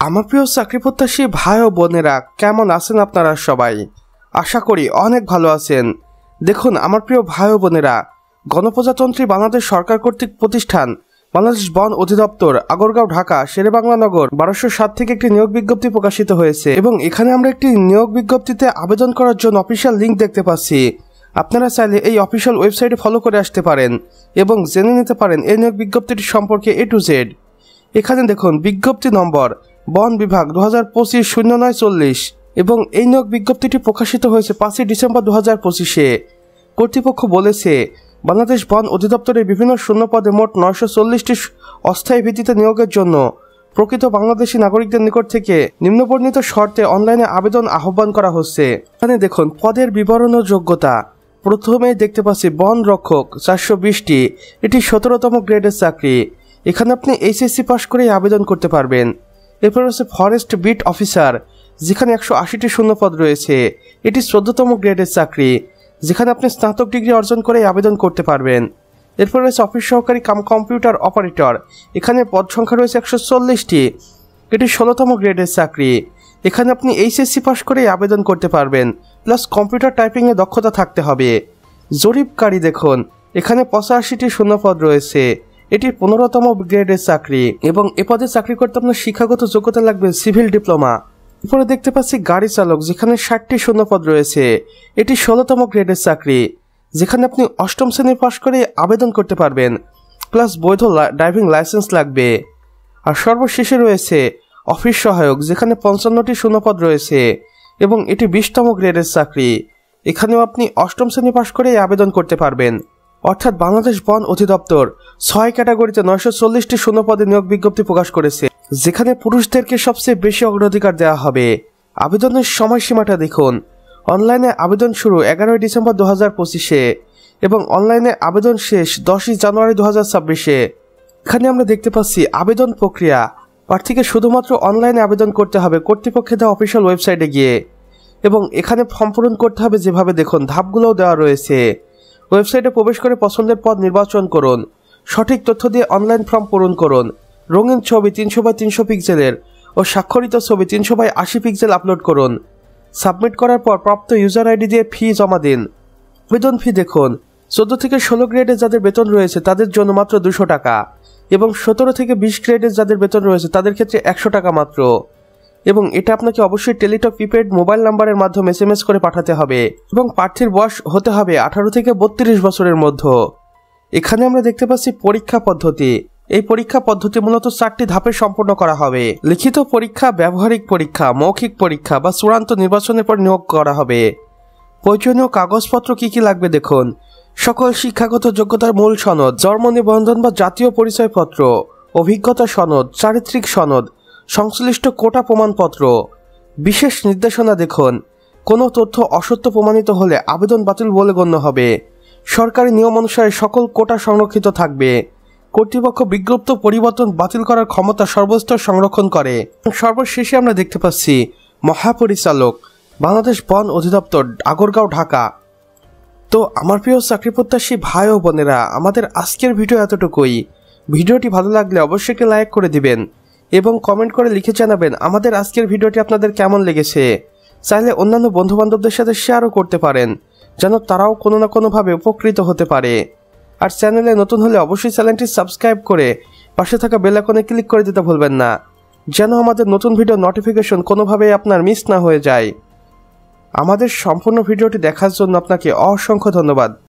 আমার প্রিয় চাকরি প্রত্যাশী ভাই ও বোনেরা, কেমন আছেন আপনারা সবাই? আশা করি অনেক ভালো আছেন। দেখুন আমার প্রিয় ভাই ও বোনেরা, গণপ্রজাতন্ত্রী বাংলাদেশ সরকার কর্তৃক প্রতিষ্ঠান বাংলাদেশ বন অধিদপ্তর, আগরগাঁও, ঢাকা, শেরেবাংলা নগর 1207 থেকে একটি নিয়োগ বিজ্ঞপ্তি প্রকাশিত হয়েছে এবং এখানে আমরা একটি নিয়োগ বিজ্ঞপ্তিতে আবেদন করার জন্য অফিসিয়াল লিঙ্ক দেখতে পাচ্ছি। আপনারা চাইলে এই অফিসিয়াল ওয়েবসাইটে ফলো করে আসতে পারেন এবং জেনে নিতে পারেন এই নিয়োগ বিজ্ঞপ্তিটি সম্পর্কে A to Z। এখানে দেখুন বিজ্ঞপ্তি নম্বর বন বিভাগ 2025-09-40 এবং এই নিয়োগ বিজ্ঞপ্তিটি প্রকাশিত হয়েছে 5 ডিসেম্বর 2025-এ। কর্তৃপক্ষ বলেছে বাংলাদেশ বন অধিদপ্তরের বিভিন্ন শূন্যপদে মোট 940টি অস্থায়ী ভিত্তিতে নিয়োগের জন্য প্রকৃত বাংলাদেশি নাগরিকদের নিকট থেকে নিম্নবর্ণিত শর্তে অনলাইনে আবেদন আহ্বান করা হচ্ছে। এখানে দেখুন পদের বিবরণ ও যোগ্যতা। প্রথমেই দেখতে পাচ্ছি বন রক্ষক 420টি, এটি 17তম গ্রেডের চাকরি। এখানে আপনি HSC পাস করেই আবেদন করতে পারবেন। এরপর হচ্ছে ফরেস্ট বিট অফিসার, যেখানে 180টি শূন্যপদ রয়েছে, এটি 14তম গ্রেডের চাকরি, যেখানে আপনি স্নাতক ডিগ্রি অর্জন করে আবেদন করতে পারবেন। এরপর রয়েছে অফিস সহকারী কাম কম্পিউটার অপারেটর, এখানে পদ সংখ্যা রয়েছে 140টি, এটি 16তম গ্রেডের চাকরি। এখানে আপনি HSC পাস করে আবেদন করতে পারবেন, প্লাস কম্পিউটার টাইপিংয়ে দক্ষতা থাকতে হবে। জরিপকারী দেখুন, এখানে 85টি শূন্যপদ রয়েছে, এটি 15তম গ্রেডের চাকরি এবং এ পদে চাকরি করতে আপনার শিক্ষাগত যোগ্যতা লাগবে সিভিল ডিপ্লোমা। এরপরে দেখতে পাচ্ছি গাড়ি চালক, যেখানে 60টি শূন্যপদ রয়েছে, এটি 16তম গ্রেডের চাকরি, যেখানে আপনি 8ম শ্রেণী পাস করে আবেদন করতে পারবেন, প্লাস বৈধ ড্রাইভিং লাইসেন্স লাগবে। আর সর্বশেষে রয়েছে অফিস সহায়ক, যেখানে 55টি শূন্যপদ রয়েছে এবং এটি 20তম গ্রেডের চাকরি, এখানেও আপনি 8ম শ্রেণী পাস করে আবেদন করতে পারবেন। অর্থাৎ বাংলাদেশ বন অধিদপ্তর 6 ক্যাটাগরিতে 940টি শূন্যপদে নিয়োগ বিজ্ঞপ্তি প্রকাশ করেছে, যেখানে পুরুষদেরকে সবচেয়ে বেশি অগ্রাধিকার দেওয়া হবে। আবেদনের সময়সীমাটা দেখুন, অনলাইনে আবেদন শুরু 11 ডিসেম্বর 2025-এ এবং অনলাইনে আবেদন শেষ 10 জানুয়ারি 2026-এ। এখানে আমরা দেখতে পাচ্ছি আবেদন প্রক্রিয়া। প্রার্থীকে শুধুমাত্র অনলাইনে আবেদন করতে হবে কর্তৃপক্ষের দেওয়া অফিসিয়াল ওয়েবসাইটে গিয়ে, এবং এখানে ফর্ম পূরণ করতে হবে যেভাবে দেখুন ধাপগুলোও দেওয়া রয়েছে। ওয়েবসাইটে প্রবেশ করে পছন্দের পদ নির্বাচন করুন, সঠিক তথ্য দিয়ে অনলাইন ফর্ম পূরণ করুন, রঙিন ছবি 300x300 পিক্সেলের ও স্বাক্ষরিত ছবি 300x80 পিক্সেল আপলোড করুন। সাবমিট করার পর প্রাপ্ত ইউজার আইডি দিয়ে ফি জমা দিন। আবেদন ফি দেখুন, 14 থেকে 16 গ্রেডে যাদের বেতন রয়েছে তাদের জন্য মাত্র 200 টাকা এবং 17 থেকে 20 গ্রেডে যাদের বেতন রয়েছে তাদের ক্ষেত্রে 100 টাকা মাত্র। এবং এটা আপনাকে অবশ্যই টেলিটক প্রিপেড মোবাইল নাম্বারের মাধ্যমে SMS করে পাঠাতে হবে এবং প্রার্থীর বয়স হতে হবে 18 থেকে 32 বছরের মধ্যে। এখানে আমরা দেখতে পাচ্ছি পরীক্ষা পদ্ধতি। এই পরীক্ষা পদ্ধতি মূলত 4টি ধাপে সম্পন্ন করা হবে। লিখিত পরীক্ষা, ব্যবহারিক পরীক্ষা, মৌখিক পরীক্ষা বা চূড়ান্ত নির্বাচনের পর নিয়োগ করা হবে। প্রয়োজনীয় কাগজপত্র কি কি লাগবে দেখুন, সকল শিক্ষাগত যোগ্যতার মূল সনদ, জন্ম নিবন্ধন বা জাতীয় পরিচয়পত্র, অভিজ্ঞতা সনদ, চারিত্রিক সনদ, সংশ্লিষ্ট কোটা প্রমাণপত্র। বিশেষ নির্দেশনা দেখুন, কোনো তথ্য অসত্য প্রমাণিত হলে আবেদন বাতিল বলে গণ্য হবে। সরকারি নিয়ম অনুসারে সকল কোটা সংরক্ষিত থাকবে। কর্তৃপক্ষ বিজ্ঞপ্ত পরিবর্তন বাতিল করার ক্ষমতা সর্বস্তর সংরক্ষণ করে। সর্বশেষে আমরা দেখতে পাচ্ছি মহাপরিচালক, বাংলাদেশ বন অধিদপ্তর, আগরগাঁও, ঢাকা। তো আমার প্রিয় চাকরি প্রত্যাশী ভাই ও বোনেরা, আমাদের আজকের ভিডিও এতটুকুই। ভিডিওটি ভালো লাগলে অবশ্যই একটি লাইক করে দিবেন এবং কমেন্ট করে লিখে জানাবেন আমাদের আজকের ভিডিওটি আপনাদের কেমন লেগেছে। চাইলে অন্যান্য বন্ধুবান্ধবদের সাথে শেয়ারও করতে পারেন, যেন তারাও কোনো না কোনোভাবে উপকৃত হতে পারে। আর চ্যানেলে নতুন হলে অবশ্যই চ্যানেলটি সাবস্ক্রাইব করে পাশে থাকা বেল আইকনে ক্লিক করে দিতে ভুলবেন না, যেন আমাদের নতুন ভিডিও নোটিফিকেশন কোনোভাবেই আপনার মিস না হয়ে যায়। আমাদের সম্পূর্ণ ভিডিওটি দেখার জন্য আপনাকে অসংখ্য ধন্যবাদ।